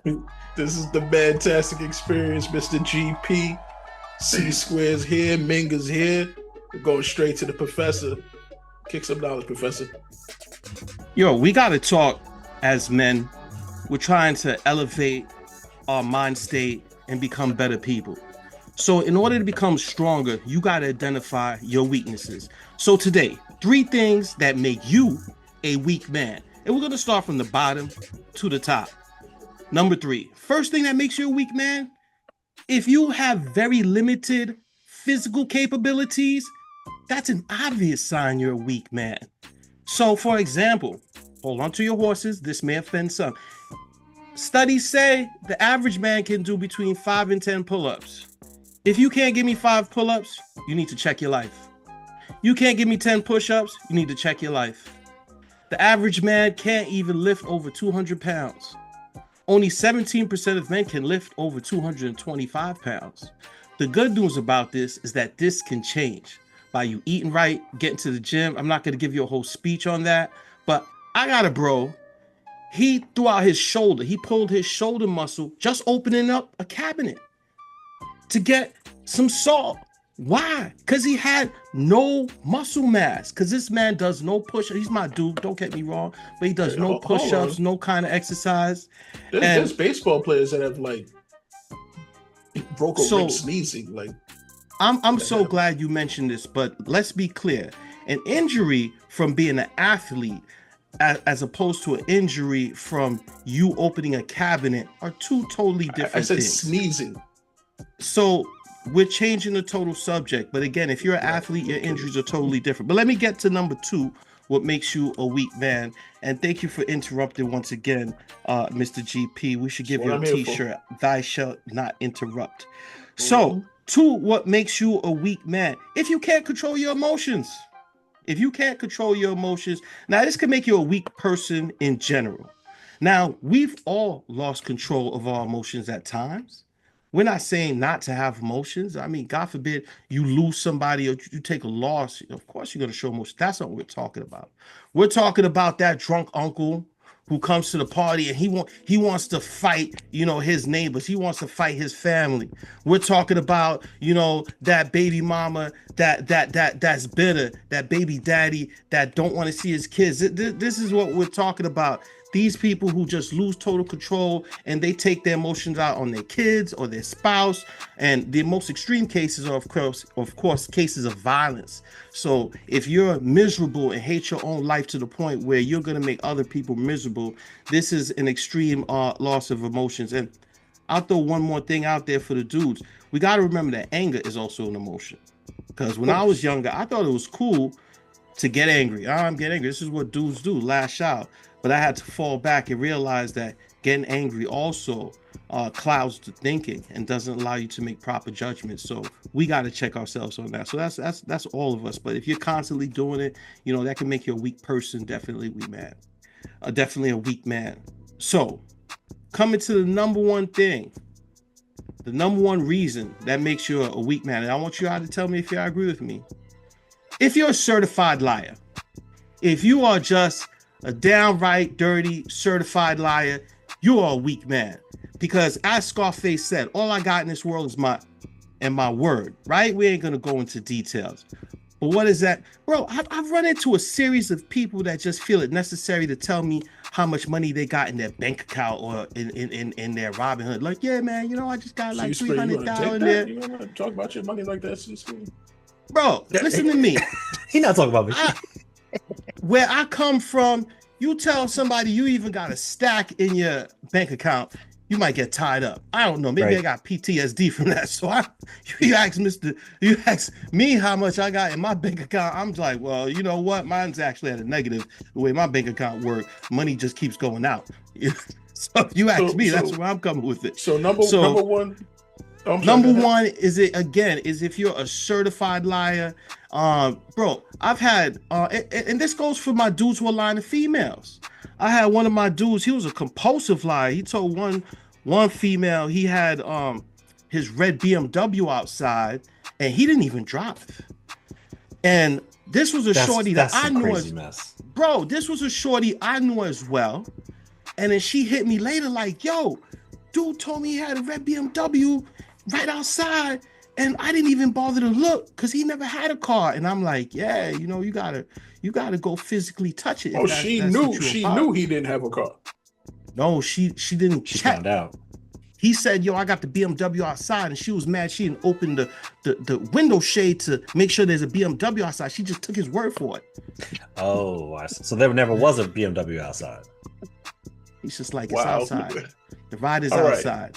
This is the Mantastic Experience, Mr. GP. C Square's here, Minga's here. We're going straight to the professor. Kick some knowledge, professor. Yo, we got to talk as men. We're trying to elevate our mind state and become better people. So in order to become stronger, you got to identify your weaknesses. So today, 3 things that make you a weak man. And we're going to start from the bottom to the top. Number 3, first thing that makes you a weak man, if you have very limited physical capabilities, that's an obvious sign you're a weak man. So for example, hold on to your horses. This may offend some. Studies say the average man can do between 5 and 10 pull-ups. If you can't give me 5 pull-ups, you need to check your life. You can't give me 10 push-ups, you need to check your life. The average man can't even lift over 200 pounds. Only 17% of men can lift over 225 pounds. The good news about this is that this can change by you eating right, getting to the gym. I'm not going to give you a whole speech on that, but I got a bro. He threw out his shoulder. He pulled his shoulder muscle just opening up a cabinet to get some salt. Why? Because he had no muscle mass. Because this man does no push-ups. He's my dude, don't get me wrong, but he does no push-ups, no kind of exercise. There's baseball players that have like broke a rib sneezing. Like, I'm so glad you mentioned this, but let's be clear. An injury from being an athlete as opposed to an injury from you opening a cabinet are 2 totally different things. I said sneezing. So we're changing the total subject. But again, if you're an athlete, your injuries are totally different. But let me get to number 2, what makes you a weak man. And thank you for interrupting once again, Mr. GP. We should give you a t-shirt. Thou shalt not interrupt. So 2, what makes you a weak man? If you can't control your emotions. If you can't control your emotions. Now, this can make you a weak person in general. Now, we've all lost control of our emotions at times. We're not saying not to have emotions. I mean, God forbid you lose somebody or you take a loss. Of course, you're going to show emotion. That's not what we're talking about. We're talking about that drunk uncle who comes to the party and he wants to fight, his neighbors. He wants to fight his family. We're talking about, that baby mama that's bitter, that baby daddy that don't want to see his kids. This is what we're talking about. These people who just lose total control and they take their emotions out on their kids or their spouse. And the most extreme cases are, of course, cases of violence. So if you're miserable and hate your own life to the point where you're going to make other people miserable, this is an extreme loss of emotions. And I'll throw one more thing out there for the dudes. We got to remember that anger is also an emotion. Because when I was younger, I thought it was cool to get angry. I'm getting angry. This is what dudes do, lash out. But I had to fall back and realize that getting angry also clouds the thinking and doesn't allow you to make proper judgments. So we got to check ourselves on that. So that's all of us. But if you're constantly doing it, that can make you a weak person. Definitely weak man. Definitely a weak man. So coming to the number one thing, the number one reason that makes you a weak man, and I want you all to tell me if you agree with me. If you're a certified liar, if you are just a downright dirty certified liar, you are a weak man. Because as Scarface said, all I got in this world is my word, right? We ain't gonna go into details. But what is that? Bro, I've run into a series of people that just feel it necessary to tell me how much money they got in their bank account or in their Robinhood. Like, yeah, man, I just got like $300 there. You want to talk about your money like that? Bro, listen to me. He not talking about me. Where I come from, you tell somebody you even got a stack in your bank account, you might get tied up. I don't know. Maybe I got PTSD from that. So you ask me how much I got in my bank account. I'm like, well, you know what? Mine's actually at a negative. The way my bank account works, money just keeps going out. So if you ask me, that's where I'm coming with it. So number one. Number one is if you're a certified liar, bro. I've had and this goes for my dudes who are lying to females. I had one of my dudes. He was a compulsive liar. He told one female he had his red BMW outside, and he didn't even drive. And this was a shorty that I knew bro. This was a shorty I knew as well. And then she hit me later like, yo, dude told me he had a red BMW right outside, and I didn't even bother to look because he never had a car. And I'm like, yeah, you gotta go physically touch it. Oh, If that's what you're she about. knew he didn't have a car. No, she didn't She check. found out. He said, yo, I got the BMW outside, and she was mad. She didn't open the window shade to make sure there's a BMW outside. She just took his word for it. Oh, I see. So there never was a BMW outside. He's just like, it's Wow. outside. The ride is All right. outside.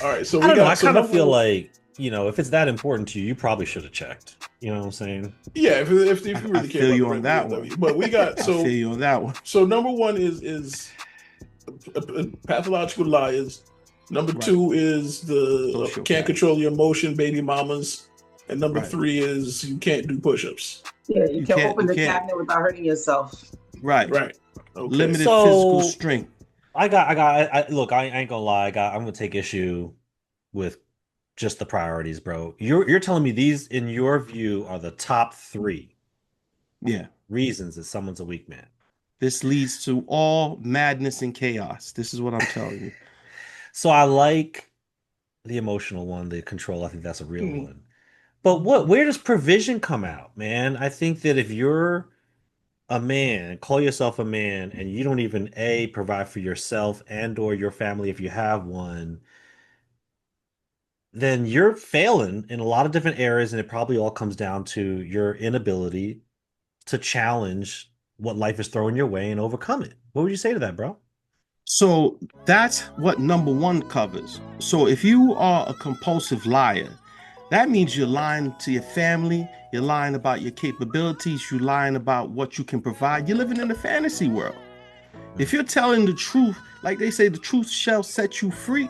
All right, so I don't know. I so kind of number feel one- like, if it's that important to you, you probably should have checked. You know what I'm saying? yeah, if you really I care feel about you the on red that BMW. one. But we got I feel you on that one. so number one is pathological liars. Number Right. two is the Sociopath. can't control your emotion, baby mamas. And number Right. three is you can't do push-ups. Yeah, you can't open the you can't. cabinet without hurting yourself. Right. Right. Okay. Limited So- physical strength. Look, I ain't gonna lie. I'm gonna take issue with just the priorities, bro. You're telling me these, in your view, are the top 3 Yeah. reasons that someone's a weak man. This leads to all madness and chaos. This is what I'm telling you. So I like the emotional one, the control. I think that's a real Hmm. one. But where does provision come out, man? I think that if you're a man, call yourself a man, and you don't even provide for yourself and or your family if you have one, then you're failing in a lot of different areas, and it probably all comes down to your inability to challenge what life is throwing your way and overcome it. What would you say to that, bro? So that's what number one covers. So if you are a compulsive liar, that means you're lying to your family, you're lying about your capabilities, you're lying about what you can provide. You're living in a fantasy world. If you're telling the truth, like they say, the truth shall set you free.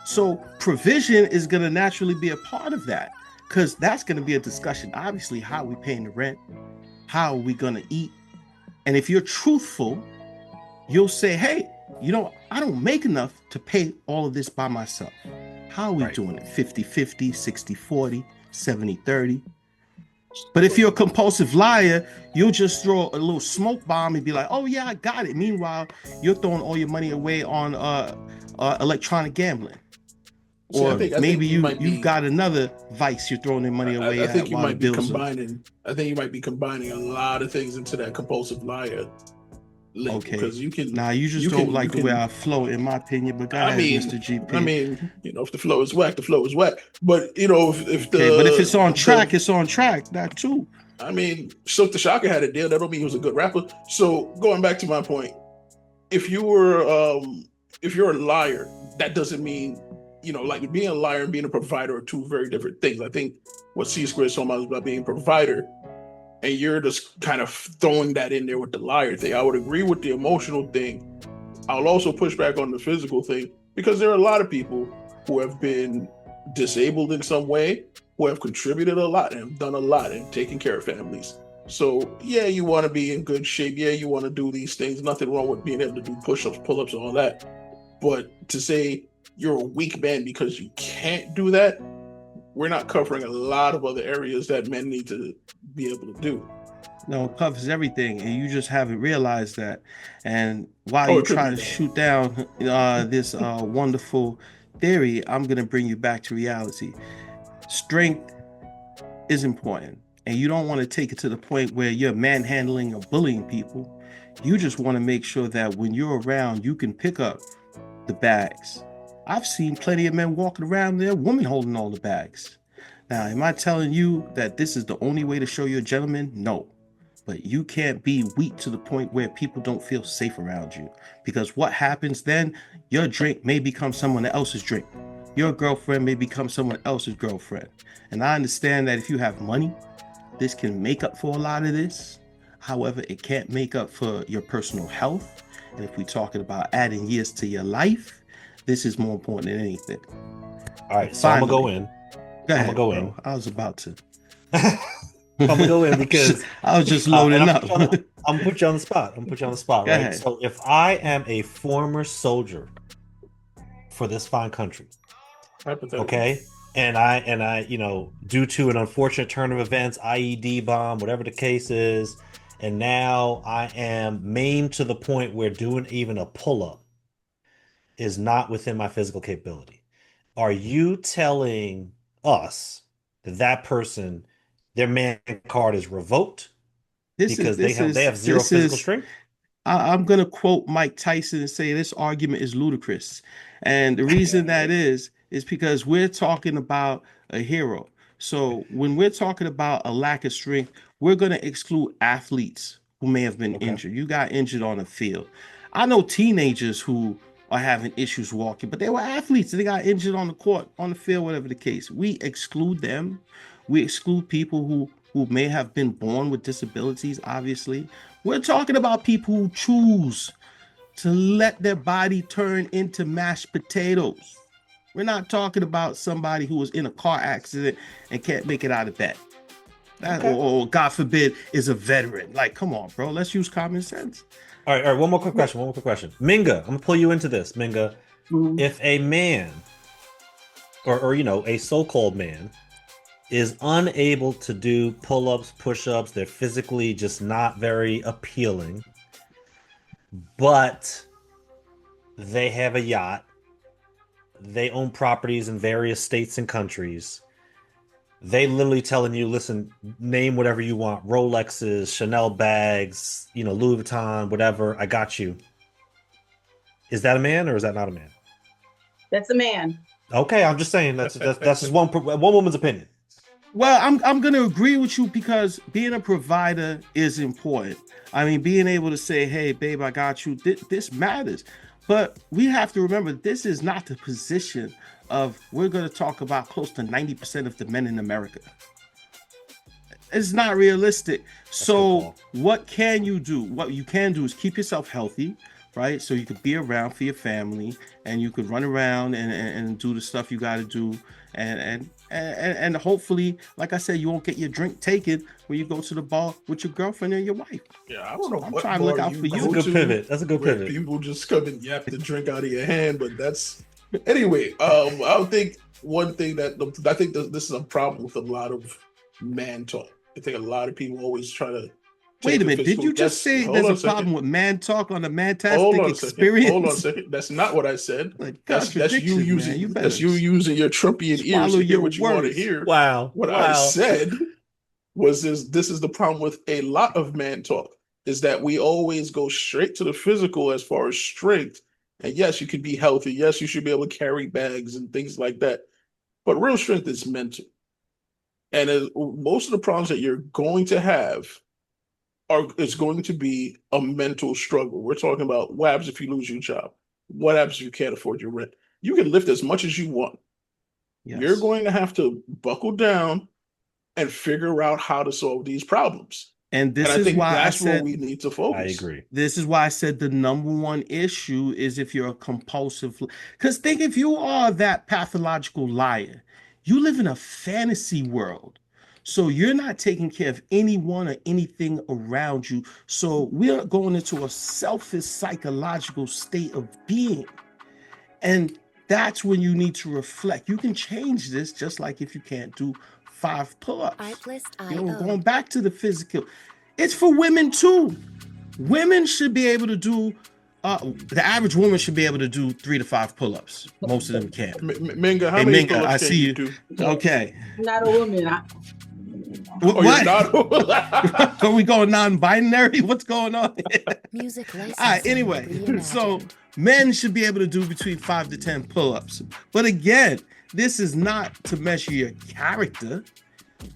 So provision is going to naturally be a part of that, because that's going to be a discussion. Obviously, how are we paying the rent? How are we going to eat? And if you're truthful, you'll say, hey, I don't make enough to pay all of this by myself. How are we Right. doing it? 50-50, 60-40, 70-30. But if you're a compulsive liar, you'll just throw a little smoke bomb and be like, oh yeah, I got it. Meanwhile, you're throwing all your money away on electronic gambling. See, Or I think maybe you might you've be- got another vice you're throwing your money away I at think you while might the be bills are- combining. I think you might be combining a lot of things into that compulsive liar link. Okay. Because you can. Nah, you just you don't can- like you the way can- I flow, in my opinion. But go I ahead, mean, Mr. GP. I mean, if the flow is whack, the flow is whack. But if the okay, but if it's on the- track, it's on track. That too. I mean, Silk the Shocker had a deal. That don't mean he was a good rapper. So going back to my point, if you're a liar, that doesn't mean, like being a liar and being a provider are two very different things. I think what C Square is talking about is about being a provider, and you're just kind of throwing that in there with the liar thing. I would agree with the emotional thing. I'll also push back on the physical thing, because there are a lot of people who have been disabled in some way, who have contributed a lot and have done a lot and taken care of families. So yeah, you want to be in good shape. Yeah, you want to do these things. Nothing wrong with being able to do push-ups, pull-ups, and all that. But to say you're a weak man because you can't do that, we're not covering a lot of other areas that men need to be able to do. No, it covers everything, and you just haven't realized that. And while Oh, you're it could trying be to that. shoot down this wonderful theory, I'm going to bring you back to reality. Strength is important, and you don't want to take it to the point where you're manhandling or bullying people. You just want to make sure that when you're around, you can pick up the bags. I've seen plenty of men walking around there, women holding all the bags. Now, am I telling you that this is the only way to show you're a gentleman? No. But you can't be weak to the point where people don't feel safe around you. Because what happens then, your drink may become someone else's drink. Your girlfriend may become someone else's girlfriend. And I understand that if you have money, this can make up for a lot of this. However, it can't make up for your personal health. And if we're talking about adding years to your life, this is more important than anything. All right, so I'm gonna go Finally. in. Go ahead, I'ma go bro. in. I was about to. I'm gonna go in because I was just and loading I'm up. gonna put you on the spot. I'm gonna put you on the spot, Go right? ahead. So if I am a former soldier for this fine country, Hypothetically. okay, and I, due to an unfortunate turn of events, IED bomb, whatever the case is, and now I am maimed to the point where doing even a pull-up is not within my physical capability. Are you telling us that that person, their man card is revoked because they have zero physical strength? I'm going to quote Mike Tyson and say this argument is ludicrous. And the reason that is because we're talking about a hero. So when we're talking about a lack of strength, we're going to exclude athletes who may have been injured. You got injured on the field. I know teenagers who are having issues walking, but they were athletes. They got injured on the court, on the field, whatever the case. We exclude them. We exclude people who may have been born with disabilities, obviously. We're talking about people who choose to let their body turn into mashed potatoes. We're not talking about somebody who was in a car accident and can't make it out of bed. Or God forbid, is a veteran. Like, come on, bro. Let's use common sense. All right. One more quick question. Minga, I'm going to pull you into this. Minga, if a man or a so-called man is unable to do pull-ups, push-ups, they're physically just not very appealing, but they have a yacht, they own properties in various states and countries, they literally telling you, listen, name whatever you want, Rolexes, Chanel bags, Louis Vuitton, whatever, I got you. Is that a man or is that not a man? That's a man. Okay, I'm just saying that's just one woman's opinion. Well, I'm going to agree with you because being a provider is important. I mean, being able to say, hey, babe, I got you. This matters. But we have to remember, this is not the position of, we're going to talk about close to 90% of the men in America. It's not realistic. So what can you do? What you can do is keep yourself healthy, right? So you could be around for your family and you could run around and do the stuff you got to do. And hopefully, like I said, you won't get your drink taken when you go to the bar with your girlfriend and your wife. Yeah, I don't know. I'm trying to look out for you. That's a good pivot. That's a good pivot. People just come and yap the drink out of your hand, but that's anyway. I think one thing I think this is a problem with a lot of man talk. I think a lot of people always try to. Wait a minute. Did you just say there's a problem with man talk on the Mantastic Experience? Hold on a second. That's not what I said. Like, that's you using your Trumpian ears to get what you want to hear. Wow. What I said was this is the problem with a lot of man talk, is that we always go straight to the physical as far as strength. And yes, you can be healthy. Yes, you should be able to carry bags and things like that. But real strength is mental. And most of the problems that you're going to have it's going to be a mental struggle. We're talking about what happens if you lose your job? What happens if you can't afford your rent? You can lift as much as you want. Yes. You're going to have to buckle down and figure out how to solve these problems. And I think that's where we need to focus. I agree. This is why I said the number one issue is if you're a compulsive. Because think if you are that pathological liar, you live in a fantasy world. So you're not taking care of anyone or anything around you. So we're going into a selfish psychological state of being. And that's when you need to reflect. You can change this just like if you can't do 5 pull-ups. Going back to the physical. It's for women too. Women should be able to do, the average woman should be able to do 3 to 5 pull-ups. Most of them can. Minga, how many pull-ups I see you. Do? Okay. I'm not a woman. What? Are we going non-binary? What's going on? Music licensing. All right, anyway, so men should be able to do between 5 to 10 pull-ups. But again, this is not to measure your character.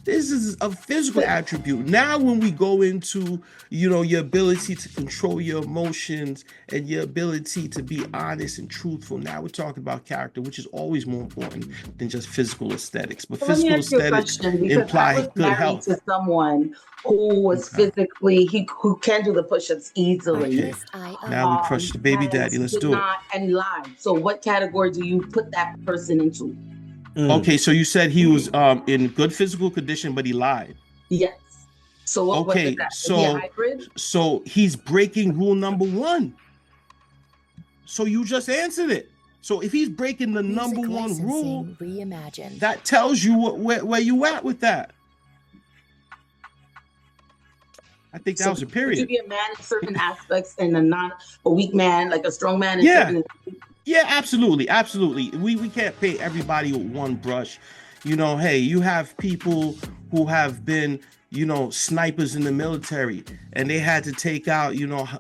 This is a physical attribute. Now, when we go into, your ability to control your emotions and your ability to be honest and truthful, now we're talking about character, which is always more important than just physical aesthetics. But physical aesthetics imply good health. To someone who was physically, who can do the push-ups easily. Okay. Now we crush the baby daddy. Let's do it. And lied. So what category do you put that person into? Okay, so you said he was in good physical condition, but he lied. Yes. So what was that? So, is he a hybrid? So he's breaking rule number 1. So you just answered it. So if he's breaking the number 1 rule, that tells you where you at with that. I think that was a period. Could you be a man in certain aspects and a weak man, like a strong man in certain Yeah, absolutely, absolutely. We can't paint everybody with one brush. Hey, you have people who have been, snipers in the military, and they had to take out,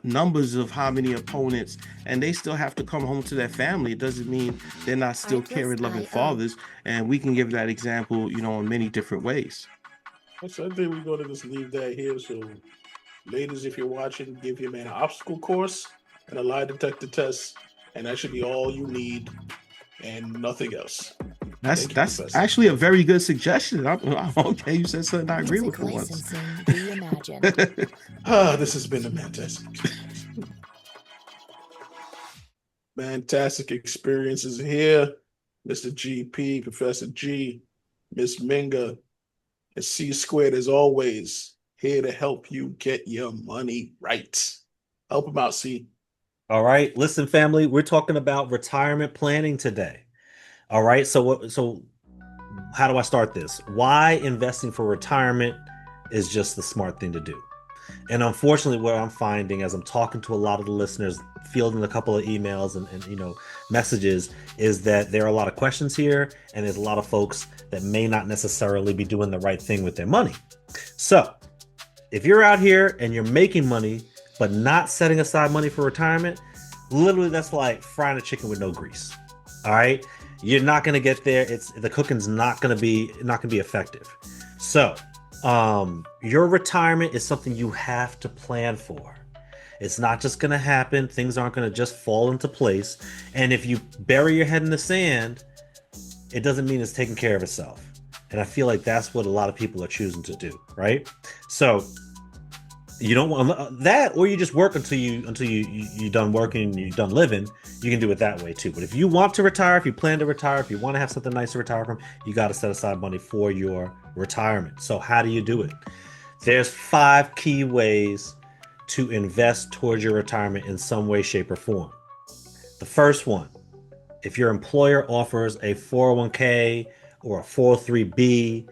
numbers of how many opponents, and they still have to come home to their family. It doesn't mean they're not still caring, loving fathers, and we can give that example, in many different ways. So I think we're going to just leave that here. So, ladies, if you're watching, give your man an obstacle course and a lie detector test, and that should be all you need and nothing else. That's actually a very good suggestion. I'm okay. You said something I agree with for once. This has been the Mantastic. Mantastic Experience is here. Mr. GP, Professor G, Miss Minga, and C Squared as always, here to help you get your money right. Help them out, C. All right. Listen, family, we're talking about retirement planning today. All right. So how do I start this? Why investing for retirement is just the smart thing to do. And unfortunately, what I'm finding as I'm talking to a lot of the listeners, fielding a couple of emails and messages, is that there are a lot of questions here, and there's a lot of folks that may not necessarily be doing the right thing with their money. So if you're out here and you're making money but not setting aside money for retirement, literally that's like frying a chicken with no grease. All right, you're not going to get there. The cooking's not going to be effective. So your retirement is something you have to plan for. It's not just going to happen. Things aren't going to just fall into place. And if you bury your head in the sand, it doesn't mean it's taking care of itself. And I feel like that's what a lot of people are choosing to do, right? So you don't want that, or you just work until you're done working, you're done living. You can do it that way too. But if you want to retire, if you plan to retire, if you want to have something nice to retire from, you got to set aside money for your retirement. So how do you do it? There's 5 key ways to invest towards your retirement in some way, shape, or form. The first one, if your employer offers a 401k or a 403b,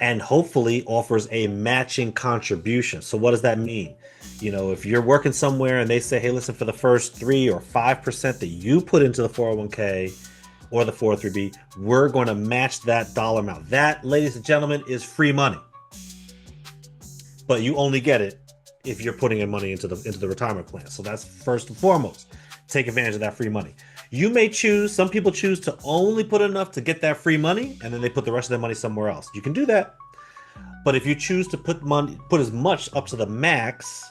and hopefully offers a matching contribution. So what does that mean? If you're working somewhere and they say, hey, listen, for the first 3 or 5% that you put into the 401k or the 403b, we're going to match that dollar amount. That, ladies and gentlemen, is free money. But you only get it if you're putting in money into the retirement plan. So that's first and foremost. Take advantage of that free money. You may choose, some people choose to only put enough to get that free money, and then they put the rest of their money somewhere else. You can do that. But if you choose to put as much up to the max,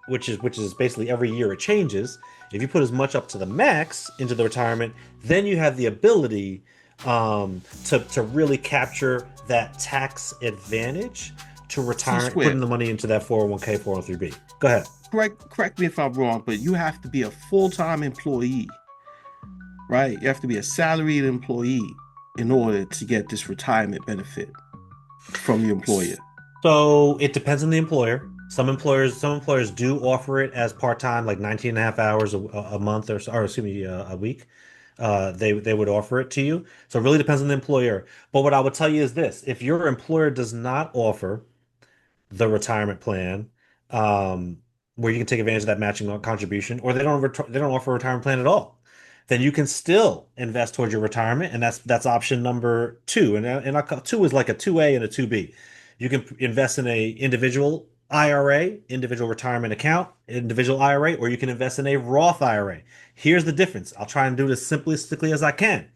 which is basically every year it changes, if you put as much up to the max into the retirement, then you have the ability to really capture that tax advantage to retire, putting the money into that 401k, 403b. Go ahead. Correct me if I'm wrong, but you have to be a full-time employee, right? You have to be a salaried employee in order to get this retirement benefit from the employer. So it depends on the employer. Some employers do offer it as part-time, like 19 and a half hours a month or excuse me, a week. They would offer it to you. So it really depends on the employer. But what I would tell you is this: if your employer does not offer the retirement plan, where you can take advantage of that matching contribution, or they don't offer a retirement plan at all, then you can still invest towards your retirement, and that's option number 2. And 2 is like a 2A and a 2B. You can invest in a individual IRA, individual retirement account, individual IRA, or you can invest in a Roth IRA. Here's the difference. I'll try and do this simplistically as I can.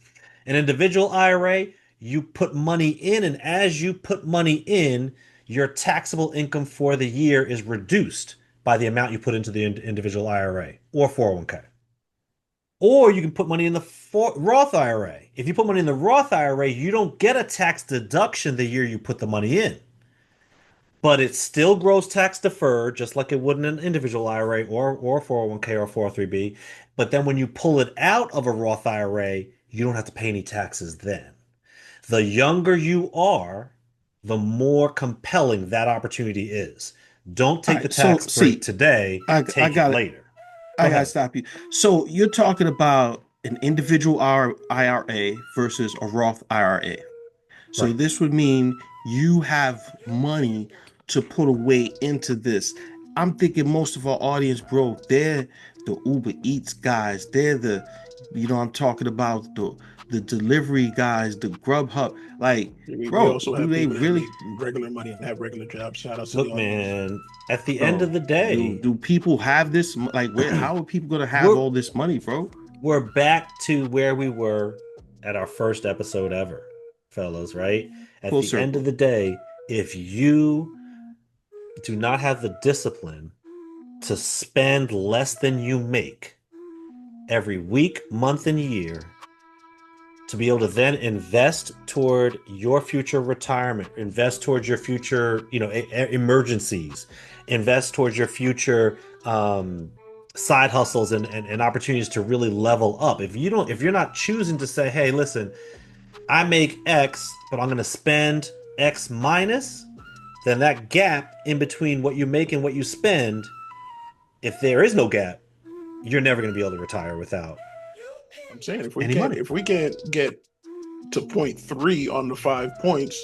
An individual IRA, you put money in, and as you put money in, your taxable income for the year is reduced by the amount you put into the individual IRA or 401k. Or you can put money in the Roth IRA. If you put money in the Roth IRA, you don't get a tax deduction the year you put the money in. But it still grows tax deferred, just like it would in an individual IRA or 401k or 403b. But then when you pull it out of a Roth IRA, you don't have to pay any taxes then. The younger you are, the more compelling that opportunity is. Don't take the tax break today. Take it later. I gotta stop you. So you're talking about an individual IRA versus a Roth IRA. So right. This would mean you have money to put away into this. I'm thinking most of our audience, bro, they're the Uber Eats guys. They're the, I'm talking about the delivery guys, the Grubhub. Like, We bro, also do have they people that really? make regular money and have regular jobs. Shout out to Look, the audience. man, at the end Bro, of the day, do people have this? Like, where? How are people gonna have We're- all this money, bro? we're back to where we were at our first episode ever, fellas, right? At Full the end circle. of the day, if you do not have the discipline to spend less than you make every week, month, and year, to be able to then invest toward your future retirement, invest towards your future, emergencies, invest towards your future side hustles and opportunities to really level up. If you're not choosing to say, hey, listen, I make X, but I'm going to spend X minus, then that gap in between what you make and what you spend, if there is no gap, you're never going to be able to retire without I'm saying any money. if we can't get to point 3 on the 5 points,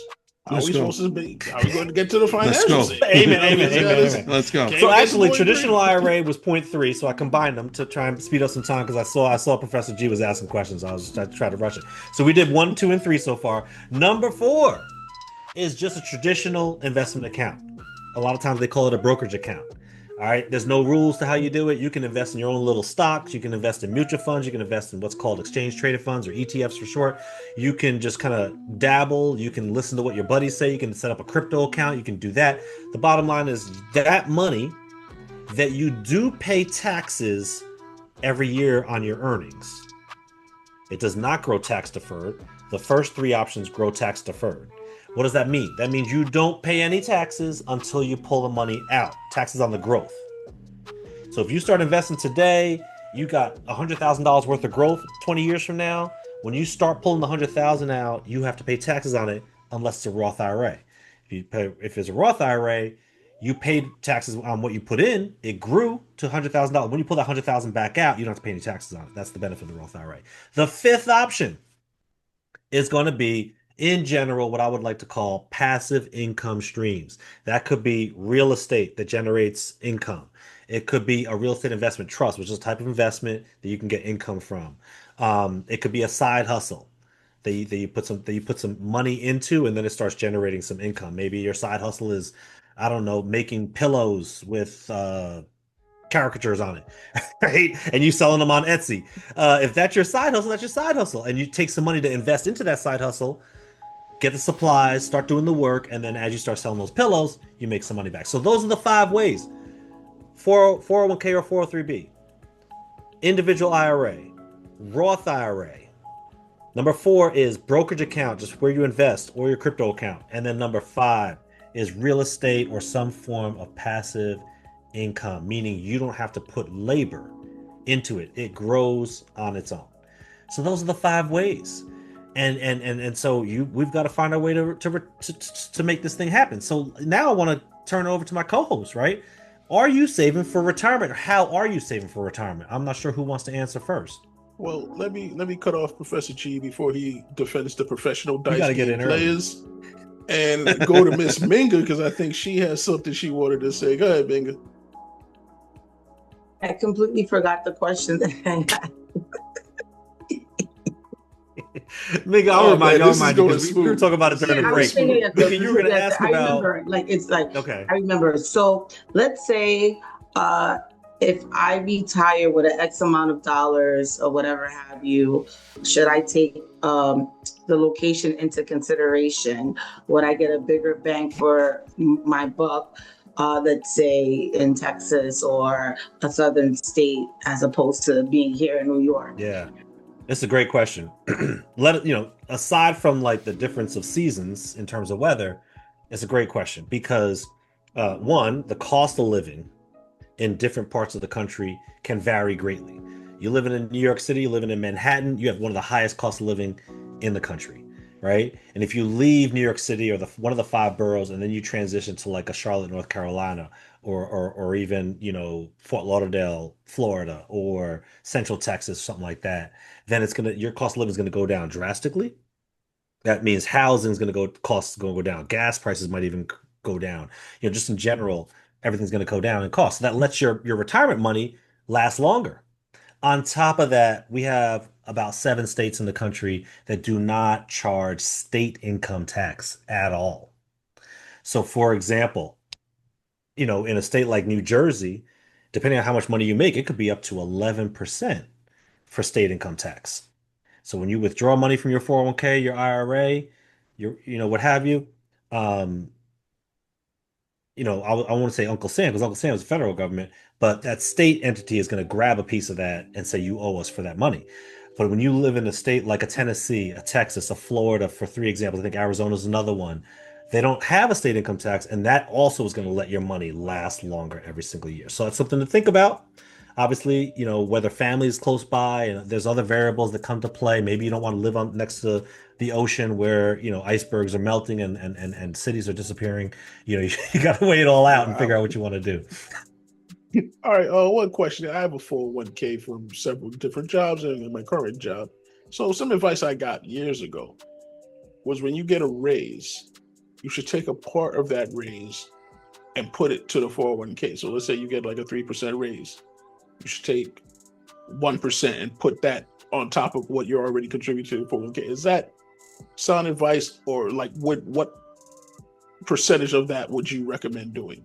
how are Let's we go. supposed to be? How are we going to get to the Let's financials? go. Amen. Let's go. Okay. So Can't actually, get to traditional 0.3. IRA was 0.3, so I combined them to try and speed up some time because I saw Professor G was asking questions. So I was just trying to rush it. So we did 1, 2, and 3 so far. Number 4 is just a traditional investment account. A lot of times they call it a brokerage account. All right, there's no rules to how you do it. You can invest in your own little stocks. You can invest in mutual funds. You can invest in what's called exchange traded funds or ETFs for short. You can just kind of dabble. You can listen to what your buddies say. You can set up a crypto account. You can do that. The bottom line is that money that you do pay taxes every year on your earnings. It does not grow tax deferred. The first 3 options grow tax deferred. What does that mean? That means you don't pay any taxes until you pull the money out. Taxes on the growth. So if you start investing today, you got $100,000 worth of growth 20 years from now. When you start pulling the $100,000 out, you have to pay taxes on it unless it's a Roth IRA. If it's a Roth IRA, you paid taxes on what you put in. It grew to $100,000. When you pull that $100,000 back out, you don't have to pay any taxes on it. That's the benefit of the Roth IRA. The 5th option is going to be, in general, what I would like to call passive income streams. That could be real estate that generates income. It could be a real estate investment trust, which is a type of investment that you can get income from. It could be a side hustle that you put some money into, and then it starts generating some income. Maybe your side hustle is, I don't know, making pillows with caricatures on it, right? And you selling them on Etsy. If that's your side hustle, that's your side hustle, and you take some money to invest into that side hustle. Get the supplies, start doing the work, and then as you start selling those pillows, you make some money back. So those are the 5 ways: 401k or 403b, individual IRA, Roth IRA. Number 4 is brokerage account, just where you invest, or your crypto account. And then number 5 is real estate or some form of passive income, meaning you don't have to put labor into it. It grows on its own. So those are the 5 ways. And so we've got to find our way to make this thing happen. So now I want to turn it over to my co-host, right? Are you saving for retirement? Or how are you saving for retirement? I'm not sure who wants to answer first. Well, let me cut off Professor Chi before he defends the professional dice gotta get game in early. players, and go to Miss Minga because I think she has something she wanted to say. Go ahead, Minga. I completely forgot the question that I had. Nigga, I'll remind you because we were talking about it during the I was break. thinking that Nigga, you were going to ask I about. remember, Okay. I remember. So let's say if I retire with an X amount of dollars or whatever have you, should I take the location into consideration? Would I get a bigger bang for my buck, let's say in Texas or a southern state, as opposed to being here in New York? Yeah. It's a great question. Aside from like the difference of seasons in terms of weather, it's a great question because one, the cost of living in different parts of the country can vary greatly. You living in New York City, you living in Manhattan, you have one of the highest cost of living in the country, right? And if you leave New York City or one of the 5 boroughs and then you transition to like a Charlotte, North Carolina, or even Fort Lauderdale, Florida, or Central Texas, something like that, then your cost of living is gonna go down drastically. That means housing is costs going to go down. Gas prices might even go down. Just in general, everything's going to go down in cost. So that lets your retirement money last longer. On top of that, we have about 7 states in the country that do not charge state income tax at all. So, for example, in a state like New Jersey, depending on how much money you make, it could be up to 11% for state income tax. So when you withdraw money from your 401k, your IRA, what have you, um, I won't say Uncle Sam because Uncle Sam is the federal government, but that state entity is going to grab a piece of that and say you owe us for that money. But when you live in a state like a Tennessee, a Texas, a Florida, for 3 examples, I think Arizona is another one. They don't have a state income tax, and that also is going to let your money last longer every single year. So that's something to think about. Obviously, whether family is close by, and there's other variables that come to play. Maybe you don't want to live on next to the ocean where icebergs are melting and cities are disappearing. You got to weigh it all out and figure out what you want to do. All right. One question. I have a 401k from several different jobs and in my current job. So some advice I got years ago was when you get a raise, you should take a part of that raise and put it to the 401k. So let's say you get like a 3% raise. You should take 1% and put that on top of what you're already contributing to the 401k. Is that sound advice, or like what percentage of that would you recommend doing?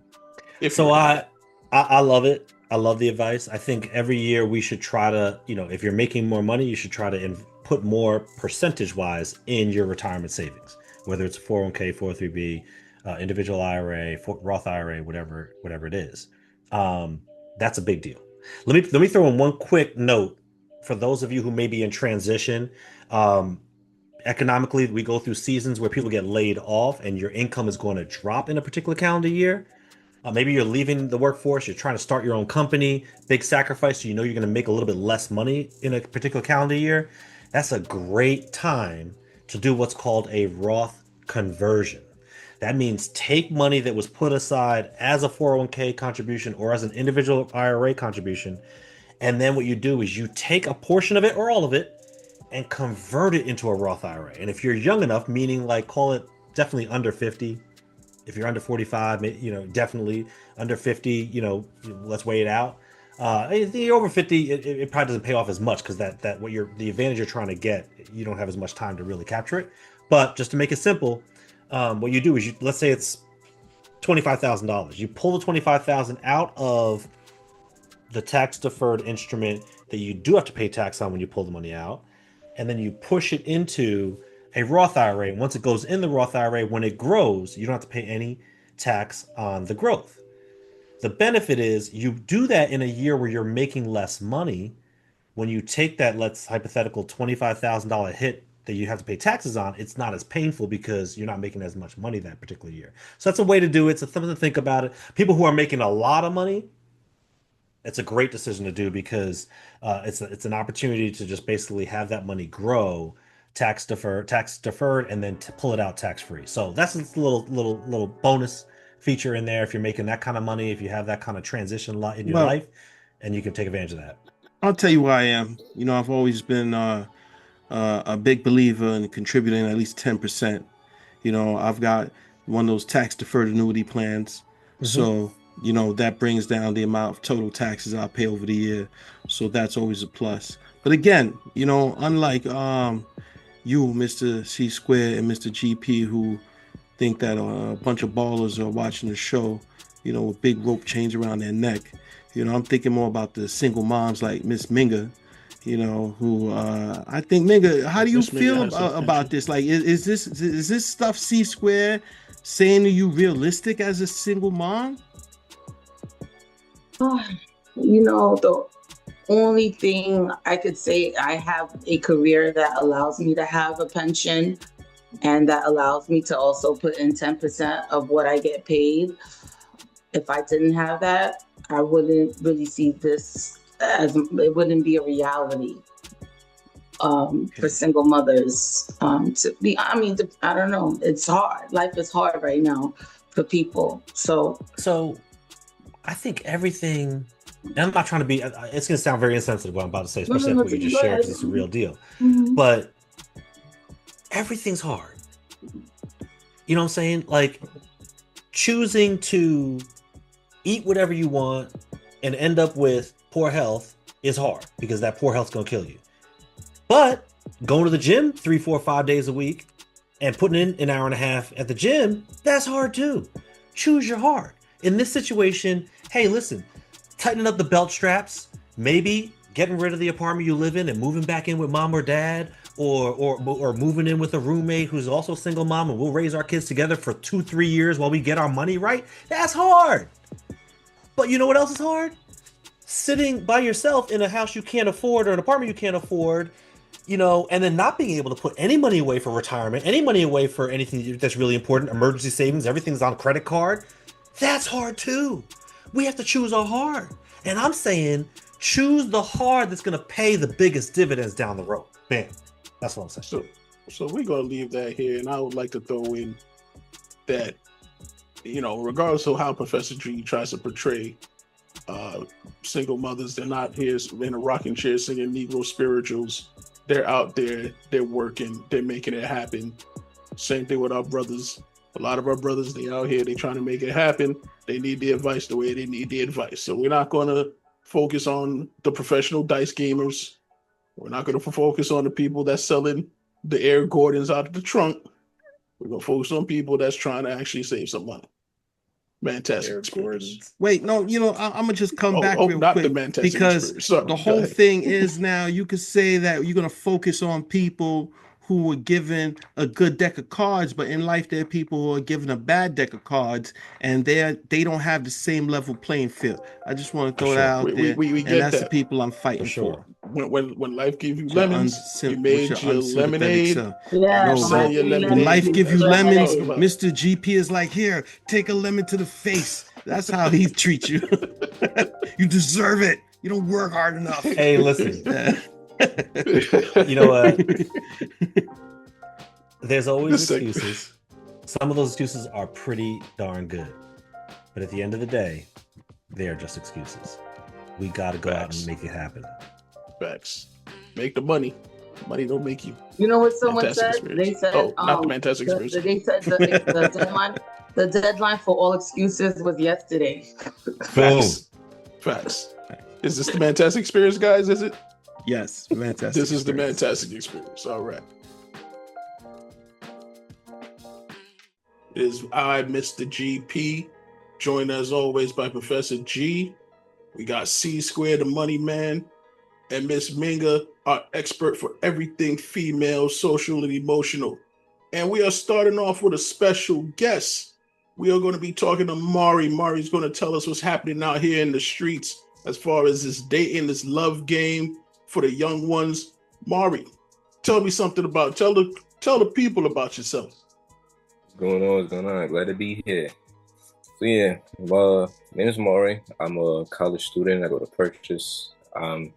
I love it. I love the advice. I think every year we should try to, if you're making more money, you should try to put more percentage wise in your retirement savings, whether it's a 401k, 403b, individual IRA, Roth IRA, whatever it is. That's a big deal. Let me throw in one quick note for those of you who may be in transition. Economically, we go through seasons where people get laid off and your income is going to drop in a particular calendar year. Maybe you're leaving the workforce, you're trying to start your own company, big sacrifice, so you're going to make a little bit less money in a particular calendar year. That's a great time to do what's called a Roth conversion. That means take money that was put aside as a 401k contribution or as an individual IRA contribution, and then what you do is you take a portion of it or all of it and convert it into a Roth IRA. And if you're young enough, meaning like call it definitely under 50, if you're under 45, definitely under 50, let's weigh it out. If you're over 50, it probably doesn't pay off as much because the advantage you're trying to get, you don't have as much time to really capture it. But just to make it simple, what you do is let's say it's $25,000. You pull the $25,000 out of the tax deferred instrument that you do have to pay tax on when you pull the money out, and then you push it into a Roth IRA. Once it goes in the Roth IRA, when it grows, you don't have to pay any tax on the growth. The benefit is you do that in a year where you're making less money. When you take that, let's hypothetical $25,000 hit that you have to pay taxes on, it's not as painful because you're not making as much money that particular year. So that's a way to do it. It's something to think about it. People who are making a lot of money, it's a great decision to do because it's an opportunity to just basically have that money grow tax deferred, and then to pull it out tax free. So that's a little bonus feature in there if you're making that kind of money, if you have that kind of transition in your life, and you can take advantage of that. I'll tell you where I am. I've always been a big believer in contributing at least 10%. I've got one of those tax deferred annuity plans. Mm-hmm. So, that brings down the amount of total taxes I pay over the year. So that's always a plus. But again, unlike you, Mr. C Square, and Mr. GP, who think that a bunch of ballers are watching the show, with big rope chains around their neck. I'm thinking more about the single moms like Miss Minga, who I think, Minga, how do you feel about this? Like, is this stuff C Square saying to you realistic as a single mom? The only thing I could say, I have a career that allows me to have a pension and that allows me to also put in 10% of what I get paid. If I didn't have that, I wouldn't really see this as, it wouldn't be a reality for single mothers to be, I don't know, it's hard. Life is hard right now for people. So I think everything, and I'm not trying to be, it's going to sound very insensitive what I'm about to say, especially after what you just shared, because it's a real deal. Mm-hmm. But everything's hard. You know what I'm saying? Like, choosing to eat whatever you want and end up with poor health is hard because that poor health's gonna kill you. But going to the gym 3, 4, 5 days a week and putting in an hour and a half at the gym, that's hard too. Choose your heart. In this situation, hey, listen, tightening up the belt straps, maybe getting rid of the apartment you live in and moving back in with mom or dad, or moving in with a roommate who's also a single mom, and we'll raise our kids together for 2, 3 years while we get our money right. That's hard. But you know what else is hard? Sitting by yourself in a house you can't afford or an apartment you can't afford, you know, and then not being able to put any money away for retirement, any money away for anything that's really important, emergency savings, everything's on credit card. That's hard too. We have to choose our hard. And I'm saying choose the hard that's going to pay the biggest dividends down the road. Bam. That's what I'm saying. So we're going to leave that here. And I would like to throw in that, you know, regardless of how Professor G tries to portray single mothers, they're not here in a rocking chair singing Negro spirituals. They're out there, they're working, they're making it happen. Same thing with our brothers. A lot of our brothers, they out here, they trying to make it happen. They need the advice the way they need the advice. So we're not going to focus on the professional dice gamers. We're not going to focus on the people that's selling the Air Gordons out of the trunk. We're going to focus on people that's trying to actually save some money. Mantastic Experience. Wait, no, you know, I'm gonna just come back real not quick the Mantastic because Sorry, the whole thing is now you could say that you're gonna focus on people who were given a good deck of cards, but in life there are people who are given a bad deck of cards, and they don't have the same level playing field. I just want to throw that out there, we and get that's that. the people I'm fighting for. When life gives you lemons, you With made your unsympathetic lemonade. self. Yeah, sell your lemonade. When life give you lemons, Lemonade. Mr. GP is like, here, take a lemon to the face. That's how he treats you. You deserve it. You don't work hard enough. Hey, listen. You know what? There's always excuses. Some of those excuses are pretty darn good. But at the end of the day, they are just excuses. We got to go out and make it happen. Facts. Make the money. Money don't make you. You know what someone Mantastic said? Experience. They said, not the Mantastic Experience. They said the deadline for all excuses was yesterday. Facts. Is this the Mantastic Experience, guys? Is it? Yes, Mantastic. This is the Mantastic Experience. All right. It is I, Mr. GP, joined as always by Professor G. We got C Square, the money man, and Miss Minga, our expert for everything female, social, and emotional. And we are starting off with a special guest. We are going to be talking to Mari. Mari's going to tell us what's happening out here in the streets as far as this dating, this love game for the young ones. Mari, tell me something about, tell the people about yourself. What's going on? Glad to be here. So yeah, my name is Maury. I'm a college student. I go to Purchase. I'm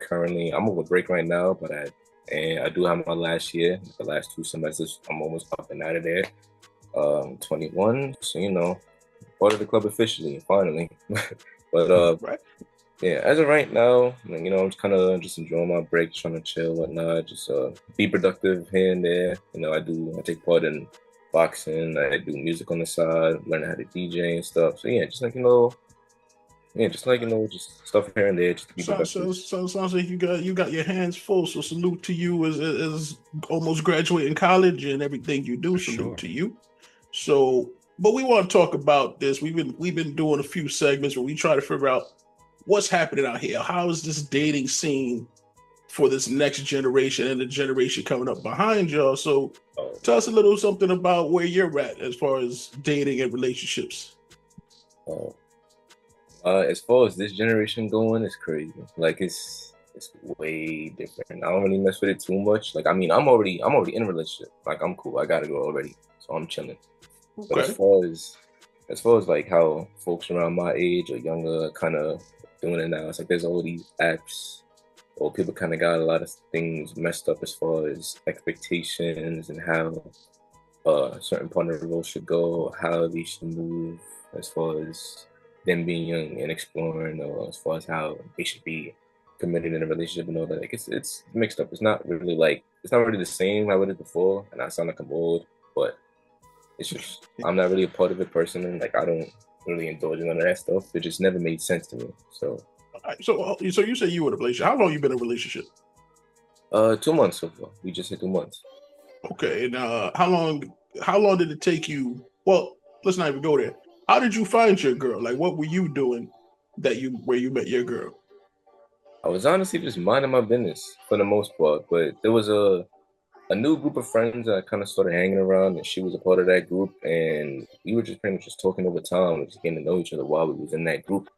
over break right now, but I do have my last year. The last 2 semesters, I'm almost up and out of there. 21, so you know, part of the club officially, finally. But right. Yeah, as of right now, you know, I'm kind of just enjoying my break, trying to chill, whatnot, just be productive here and there. You know, I take part in boxing, I do music on the side, learning how to DJ and stuff. So yeah, just just stuff here and there, just to be productive. So sounds like you got your hands full. So salute to you as almost graduating college and everything you do. Salute to you. So, but we want to talk about this. We've been doing a few segments where we try to figure out what's happening out here. How is this dating scene for this next generation and the generation coming up behind y'all? So tell us a little something about where you're at as far as dating and relationships. As far as this generation going, it's crazy. Like it's way different. I don't really mess with it too much. Like, I mean, I'm already in a relationship. Like, I'm cool. I got a girl already, so I'm chilling. Okay. But as far as like how folks around my age or younger kind of doing it now, it's like there's all these apps, or people kind of got a lot of things messed up as far as expectations and how a certain partner role should go, how they should move as far as them being young and exploring, or as far as how they should be committed in a relationship and all that. Like it's mixed up. It's not really the same how it was before, and I sound like I'm old, but it's just I'm not really a part of it personally. Like I don't really indulge in none of that stuff. It just never made sense to me. So Alright, so you say you were in a relationship. How long you been in a relationship? 2 months so far. We just hit 2 months. Okay, and how long did it take you? Well, let's not even go there. How did you find your girl? Like, what were you doing where you met your girl? I was honestly just minding my business for the most part, but there was a new group of friends that I kind of started hanging around, and she was a part of that group, and we were just pretty much just talking over time and just getting to know each other while we was in that group,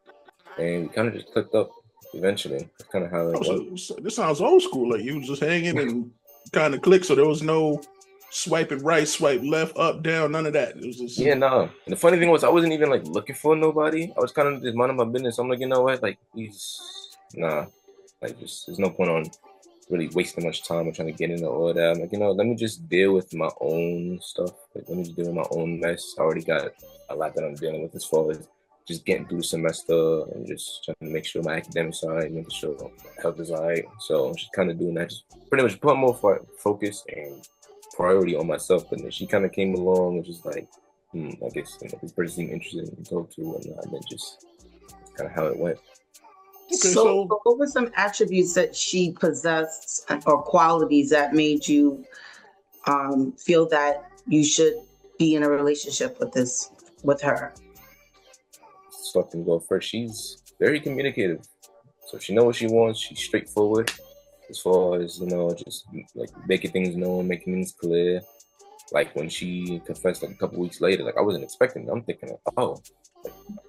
and we kind of just clicked up eventually. That's kind of how it went. So this sounds old school. Like you was just hanging and kind of clicked. So there was no swiping right, swipe left, up, down, none of that. It was just Yeah, no. And the funny thing was, I wasn't even like looking for nobody. I was kind of just minding my business. I'm like, you know what? Like, nah. Like, just there's no point on really wasting much time or trying to get into all that. I'm like, let me just deal with my own stuff. Like, let me just deal with my own mess. I already got a lot that I'm dealing with as far as just getting through the semester and just trying to make sure my academics are right, making sure my health is all right. So I'm just kind of doing that. Just pretty much put more focus and priority on myself. But then she kind of came along and just like, I guess this person seemed interested in talk to, and then just kind of how it went. okay. So what were some attributes that she possessed or qualities that made you feel that you should be in a relationship with her? Start and go first. She's very communicative, so she knows what she wants. She's straightforward as far as just like making things known, making things clear. Like when she confessed like a couple weeks later, like I wasn't expecting it. I'm thinking, oh,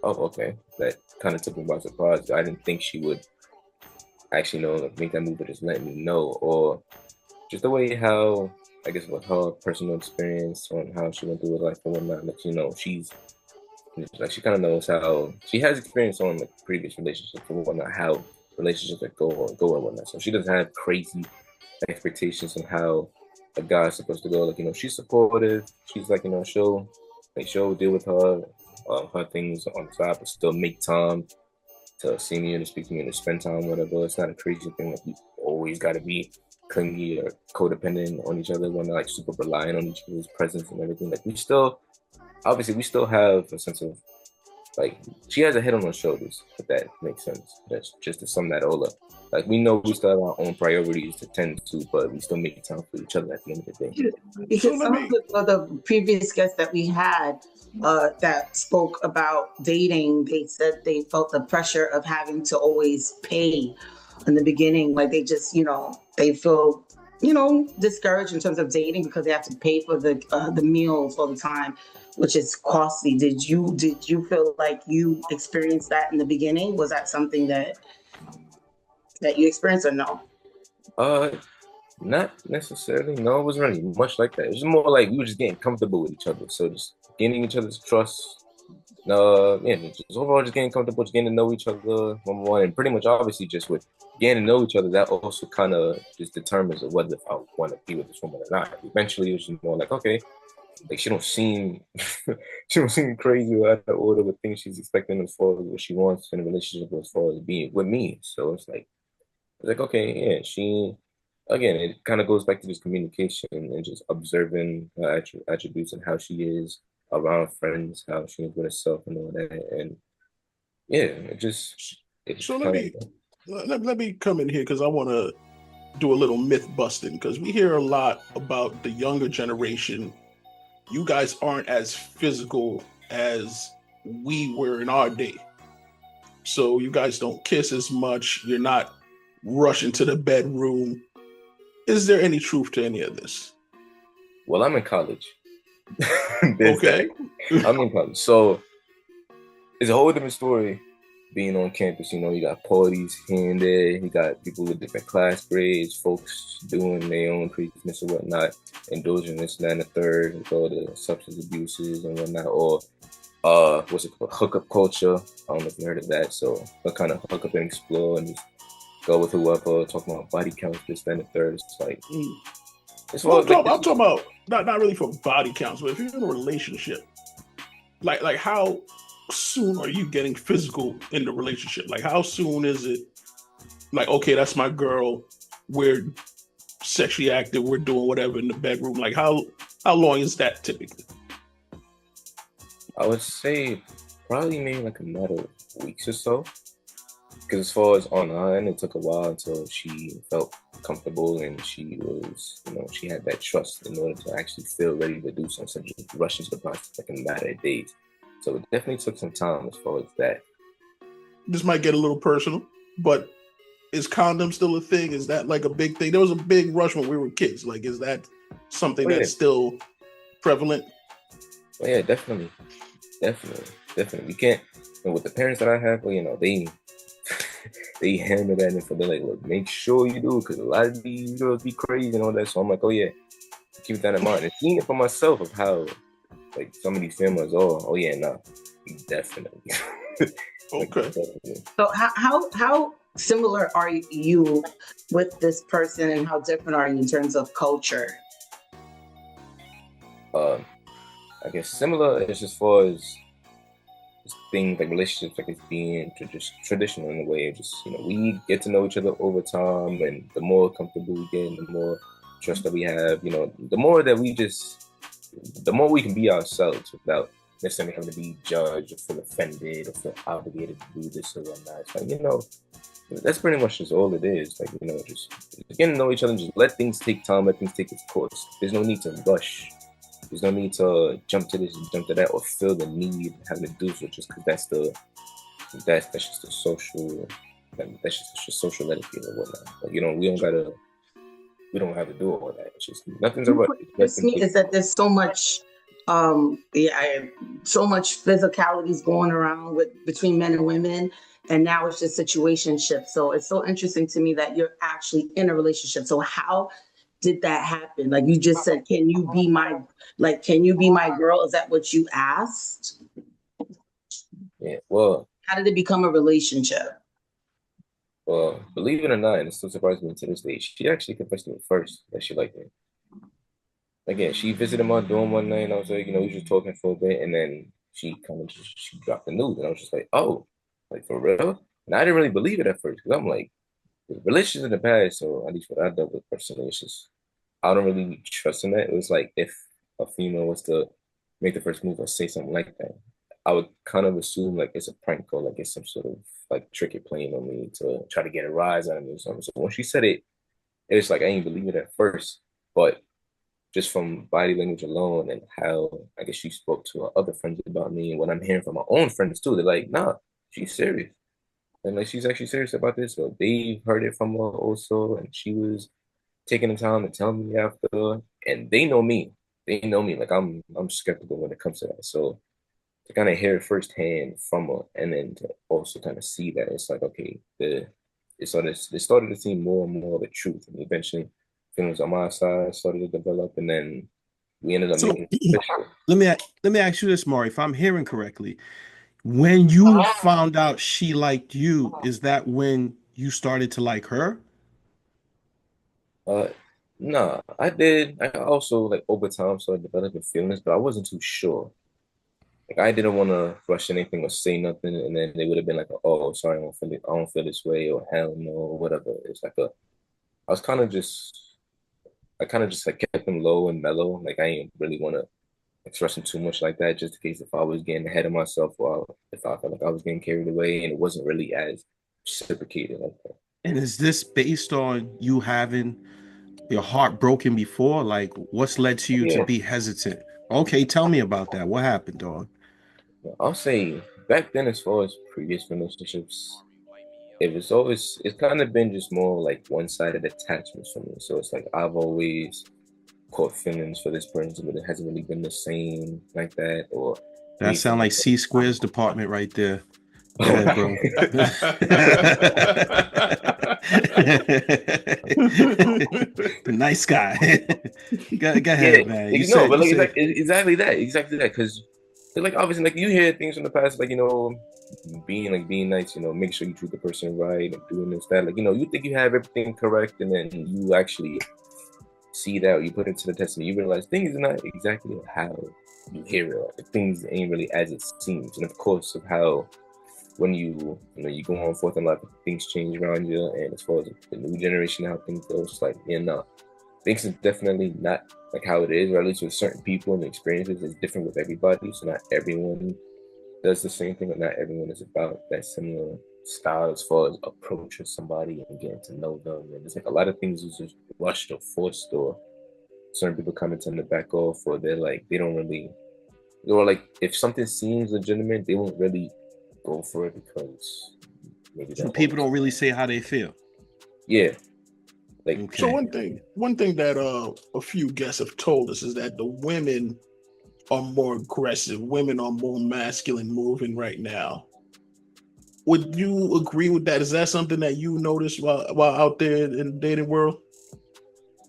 okay. That kind of took me by surprise. I didn't think she would actually make that move, but just let me know, or just the way how I guess with her personal experience on how she went through her life and whatnot. That she's like she kind of knows how she has experience on like previous relationships and whatnot, how relationships that go and whatnot. So she doesn't have crazy expectations on how a guy's supposed to go. Like she's supportive. She's like she'll deal with her things on the side, but still make time to see me and to speak to me and to spend time, whatever. It's not a crazy thing like we always got to be clingy or codependent on each other. We're not like super reliant on each other's presence and everything. Like we still have a sense of like she has a head on her shoulders, if that makes sense. That's just to sum that all up. Like we know we still have our own priorities to tend to, but we still make time for each other at the end of the day. Because some of the previous guests that we had that spoke about dating, they said they felt the pressure of having to always pay in the beginning. Like they just, they feel, discouraged in terms of dating because they have to pay for the meals all the time, which is costly. Did you feel like you experienced that in the beginning? Was that something that you experienced or no? Not necessarily. No, it wasn't really much like that. It was more like we were just getting comfortable with each other. So just gaining each other's trust. Just overall just getting comfortable, just getting to know each other one by one, and pretty much obviously just with getting to know each other, that also kind of just determines whether if I want to be with this woman or not. Eventually, it was just more like, okay, like she don't seem crazy or out of order with things she's expecting as far as what she wants in a relationship as far as being with me. So it's like okay, yeah, she. Again, it kind of goes back to this communication and just observing her attributes and how she is around friends, how she is with herself and all that. And yeah, it just. So let me come in here because I want to do a little myth busting because we hear a lot about the younger generation. You guys aren't as physical as we were in our day. So you guys don't kiss as much. You're not rushing to the bedroom. Is there any truth to any of this? Well, I'm in college. Okay. I'm in college. So it's a whole different story being on campus. You got parties here and there. You got people with different class grades, folks doing their own craziness or whatnot, indulging this, that, and the third, with all the substance abuses and whatnot, or what's it called? Hookup culture. I don't know if you heard of that. So I kind of hook up and explore and just go with whoever, talking about body counts, this, that, and the third. It's like, I'm talking about not really for body counts, but if you're in a relationship, like how soon are you getting physical in the relationship? Like how soon is it like, okay, that's my girl, we're sexually active, we're doing whatever in the bedroom? Like how long is that typically? I would say probably maybe like a matter of weeks or so. Because as far as online, it took a while until she felt comfortable and she was, she had that trust in order to actually feel ready to do something, just rush into the process like in a matter of days. So it definitely took some time as far as that. This might get a little personal, but is condom still a thing? Is that like a big thing? There was a big rush when we were kids. Like, is that something that's still prevalent? Oh, yeah, definitely. We can't, and with the parents that I have, they hammer that in for they're like, look, make sure you do, because a lot of these girls be crazy and all that. So I'm like, oh yeah, keep that in mind. And seeing it for myself of how like some of these families definitely. Okay. Definitely. So how similar are you with this person, and how different are you in terms of culture? I guess similar is as far as things like relationships, like it's being just traditional in a way. Just we get to know each other over time, and the more comfortable we get, and the more trust that we have, the more that the more we can be ourselves without necessarily having to be judged or feel offended or feel obligated to do this or whatnot. It's like, that's pretty much just all it is. Like, just getting to know each other and just let things take time, let things take its course. There's no need to rush. There's no need to jump to this and jump to that or feel the need having to do so just because that's just the social, that's just the social etiquette or whatnot. Like, we don't have to do all that. It's just nothing's a rush. What me is that there's so much, so much physicalities going around between men and women, and now it's just situationship. So it's so interesting to me that you're actually in a relationship. So how did that happen? Like you just said, can you be my girl? Is that what you asked? Yeah. Well, how did it become a relationship? Well, believe it or not, and it still surprises me to this day, she actually confessed to me first that she liked me. Again, she visited my dorm one night, and I was like, we were just talking for a bit, and then she she dropped the news, and I was just like, oh, like for real? And I didn't really believe it at first, because I'm like, relationships in the past, or at least what I dealt with personally, it's just, I don't really trust in that. It was like if a female was to make the first move or say something like that, I would kind of assume like it's a prank or like it's some sort of like trick it playing on me to try to get a rise out of me or something. So when she said it, it's like I didn't believe it at first, but just from body language alone and how I guess she spoke to her other friends about me and what I'm hearing from my own friends too, they're like, nah, she's serious. And like she's actually serious about this. So they heard it from her also, and she was taking the time to tell me after. And they know me. They know me. Like I'm skeptical when it comes to that. So to kind of hear it firsthand from her, and then to also kind of see that it's like, okay, it started to seem more and more of the truth, and eventually feelings on my side started to develop, and then we ended up making it official. Let me ask you this, Maury, if I'm hearing correctly. When you found out she liked you, is that when you started to like her? Nah, I did. I also like over time started developing feelings, but I wasn't too sure. Like I didn't want to rush anything or say nothing, and then they would have been like, "Oh, sorry, I don't feel this way," or "Hell no," or whatever. It's like I was I kind of just like kept them low and mellow. Like I didn't really want to express them too much like that, just in case if I was getting ahead of myself, or if I felt like I was getting carried away, and it wasn't really as reciprocated like that. And is this based on you having your heart broken before? Like, what's led to you to be hesitant? Okay, tell me about that. What happened, dog? I'll say back then, as far as previous relationships, it's kind of been just more like one-sided attachments for me. So it's like I've always caught feelings for this person, but it hasn't really been the same like that. Or that sound like C Square's department right there. Go ahead, bro. The nice guy. Go ahead, man. Exactly that. Because like obviously, like you hear things from the past, like being nice, make sure you treat the person right and doing this, that. Like you think you have everything correct, and then you actually see that, or you put it to the test, and you realize things are not exactly how you hear it. Like, things ain't really as it seems, and of course, of how. When you go on forth in life, things change around you, and as far as the new generation, how things go, it's like, things are definitely not like how it is, or at least with certain people and experiences, it's different with everybody. So not everyone does the same thing, or not everyone is about that similar style as far as approaching somebody and getting to know them. And it's like a lot of things is just rushed or forced, or certain people kind of tend to back off, or they're like, they don't really, or like if something seems legitimate, they won't really go for it because maybe So people don't really say how they feel. Yeah. Like, Okay. So one thing that a few guests have told us is that the women are more aggressive. Women are more masculine moving right now. Would you agree with that? Is that something that you noticed while out there in the dating world?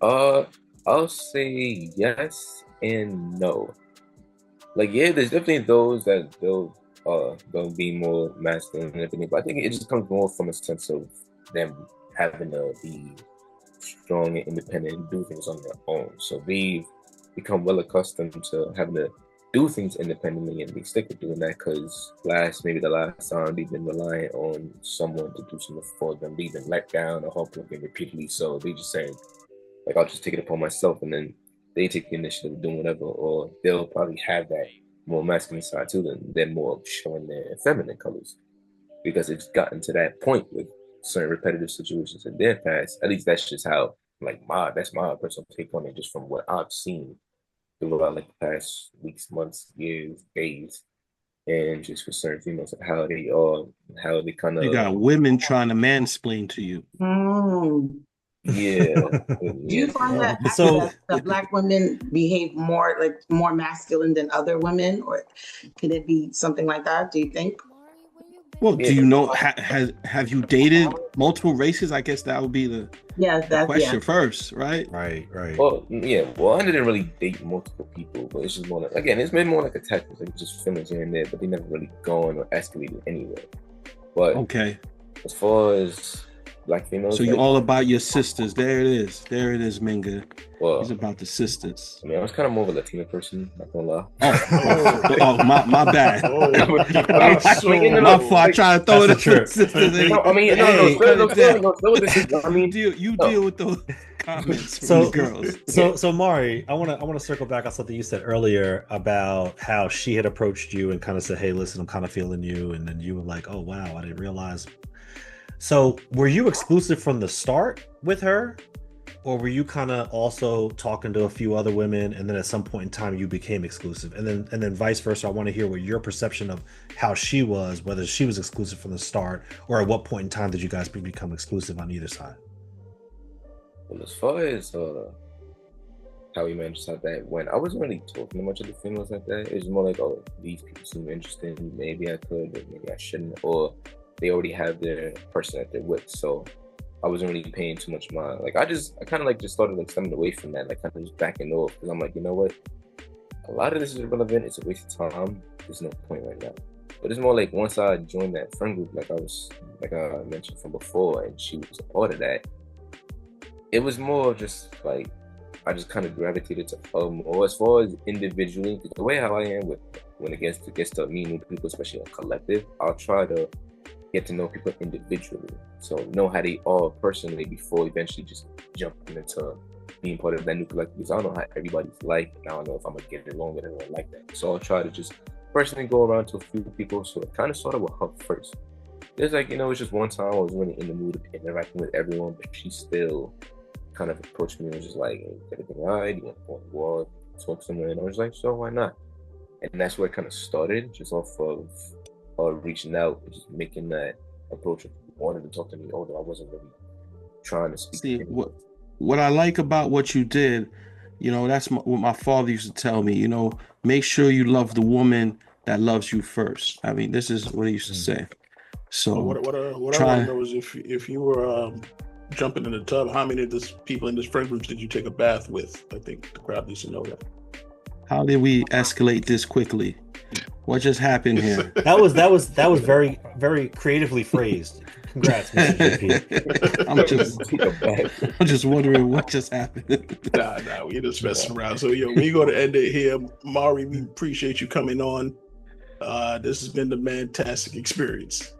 I'll say yes and no. Like, yeah, there's definitely those that they'll be more masculine and everything, but I think it just comes more from a sense of them having to be strong and independent and do things on their own. So they've become well accustomed to having to do things independently, and they stick with doing that because maybe the last time they've been relying on someone to do something for them, they've been let down or heartbroken repeatedly. So they just saying, like, I'll just take it upon myself, and then they take the initiative of doing whatever, or they'll probably have that more masculine side to them. They're more showing their feminine colors because it's gotten to that point with certain repetitive situations in their past. At least that's just how, like, that's my personal take on it, just from what I've seen throughout like the past weeks, months, years, days, and just for certain females, how they kind of. You got women trying to mansplain to you. Yeah. Do you find that So- that Black women behave more masculine than other women, or can it be something like that? Do you think? Well, do you know? Have you dated multiple races? I guess that would be the question first, right? Right. Well, yeah. Well, I didn't really date multiple people, but it's just more like, again, it's been more like attachments, like just feelings here and there, but they never really gone or escalated anywhere. But Okay. as far as Black females, So you're all about your sisters. There it is, Minga. Well, He's about the sisters. I mean, I was kind of more of a Latino person, not gonna lie. Oh, my bad. So, My fault. I try to throw it That's at the the sisters. No, I mean, You deal with those comments from So- the girls. So Mari, I want to circle back on something you said earlier about how she had approached you and kind of said, "Hey, listen, I'm kind of feeling you," and then you were like, "Oh wow, I didn't realize." So were you exclusive from the start with her, or were you kind of also talking to a few other women, and then at some point in time you became exclusive, and then vice versa? I want to hear what your perception of how she was, whether she was exclusive from the start, or at what point in time did you guys become exclusive on either side? Well, as far as how we managed to have that when I wasn't really talking to much of the females like that. It was more like, oh, these people seem interesting. Maybe I could, but maybe I shouldn't. Or they already have their person that they're with. So I wasn't really paying too much mind. Like I kind of like just started like stemming away from that, like kind of just backing off, because I'm like, you know what? A lot of this is irrelevant. It's a waste of time. There's no point right now. But it's more like once I joined that friend group, like I mentioned from before, and she was a part of that. It was more just like I just kind of gravitated to her more as far as individually. The way how I am when it gets to meet new people, especially a collective, I'll try to get to know people individually, so know how they are personally before eventually just jumping into being part of that new collective. Because I don't know how everybody's like, and I don't know if I'm gonna get along with everyone like that. So I'll try to just personally go around to a few people. So it kind of started with her first. There's like, it's just one time I was really in the mood of interacting with everyone, but she still kind of approached me and was just like, hey, everything all right? You want to go on the wall, talk somewhere? And I was like, so why not? And that's where it kind of started, just off of reaching out, just making that approach of wanting to talk to me, although I wasn't really trying to speak. See, what I like about what you did, that's what my father used to tell me, make sure you love the woman that loves you first. I mean, this is what he used to say. So what I want to know is if you were jumping in the tub, how many of these people in this friend group did you take a bath with? I think the crowd needs to know that. How did we escalate this quickly? What just happened here? That was very, very creatively phrased. Congrats, Mr. JP. I'm just wondering what just happened. Nah, we just messing around. So we going to end it here. Mari, we appreciate you coming on. This has been the Mantastic Experience.